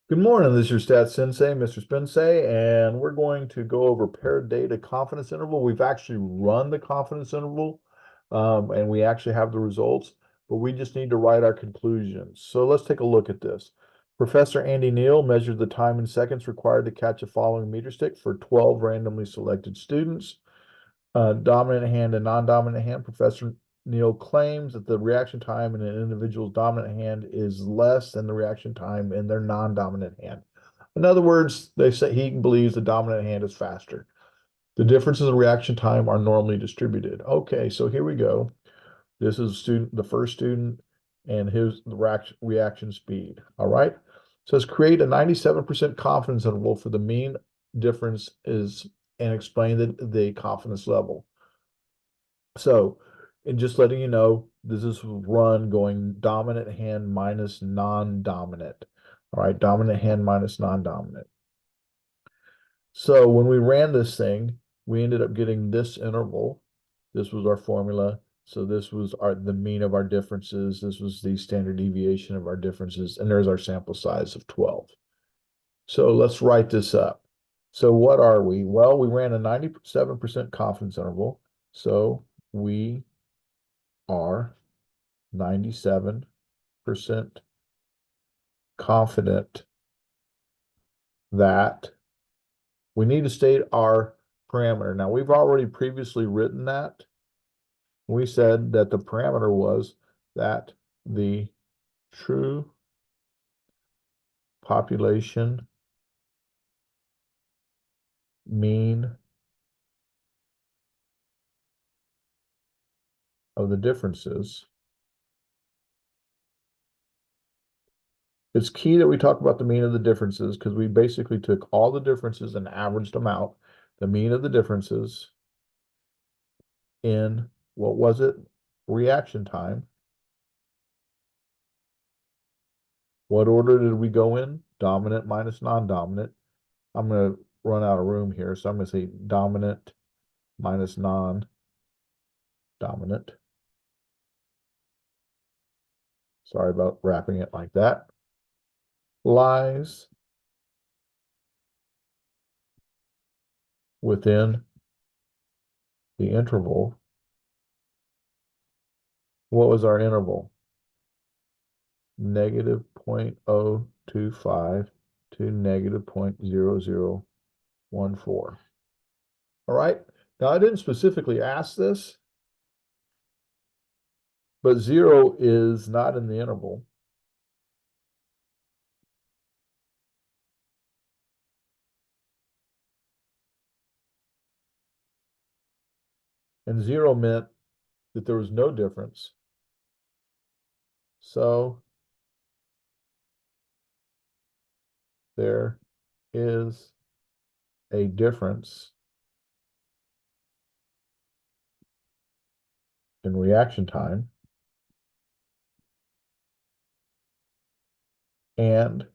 Good morning, this is your stats sensei, Mr. Spensei, and we're going to go over paired data confidence interval. We've actually run the confidence interval, and we actually have the results, but we just need to write our conclusions. So let's take a look at this. Professor Andy Neal measured the time in seconds required to catch a following meter stick for 12 randomly selected students. Dominant hand and non-dominant hand. Professor Neal claims that the reaction time in an individual's dominant hand is less than the reaction time in their non-dominant hand. In other words, they say he believes the dominant hand is faster. The differences in reaction time are normally distributed. Okay, so here we go. This is the first student, and his reaction speed. All right. It says create a 97% confidence interval for the mean difference is and explain the confidence level. So, and just letting you know, this is run going dominant hand minus non-dominant. All right, dominant hand minus non-dominant. So when we ran this thing, we ended up getting this interval. This was our formula. So this was the mean of our differences. This was the standard deviation of our differences. And there's our sample size of 12. So let's write this up. So what are we? Well, we ran a 97% confidence interval. So we are 97% confident that we need to state our parameter. Now, we've already previously written that. We said that the parameter was that the true population mean of the differences. It's key that we talk about the mean of the differences because we basically took all the differences and averaged them out. The mean of the differences in, what was it? Reaction time. What order did we go in? Dominant minus non-dominant. I'm going to run out of room here, so I'm going to say dominant minus non-dominant. Sorry about wrapping it like that. Lies within the interval. What was our interval? Negative 0.025 to negative 0.0014. All right. Now, I didn't specifically ask this, but 0 is not in the interval. And 0 meant that there was no difference. So there is a difference in reaction time, and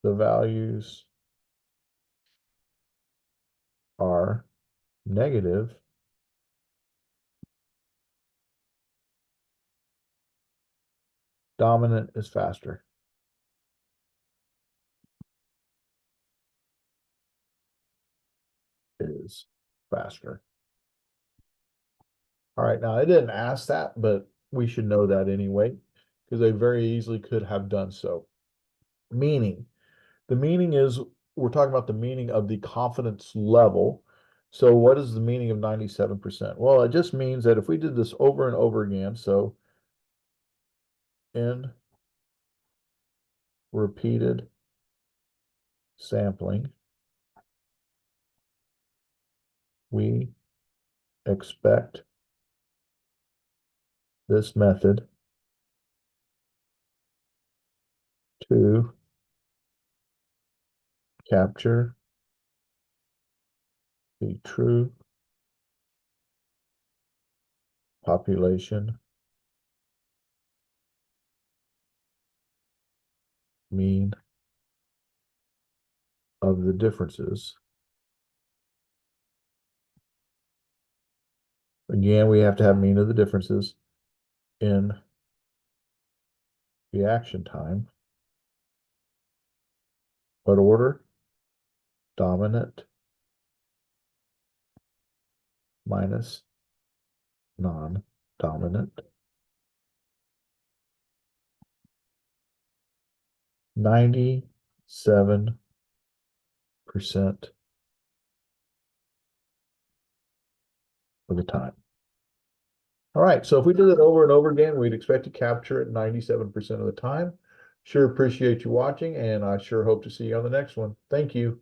the values are negative. Dominant is faster. Is faster. All right, now I didn't ask that, but we should know that anyway, because they very easily could have done so. Meaning, the meaning is we're talking about the meaning of the confidence level. So what is the meaning of 97%? Well, it just means that if we did this over and over again, so in repeated sampling, we expect this method to capture the true population mean of the differences. Again, we have to have mean of the differences in reaction time. What order? Dominant minus non-dominant. 97% of the time. All right, so if we did it over and over again, we'd expect to capture it 97% of the time. Sure appreciate you watching, and I sure hope to see you on the next one. Thank you.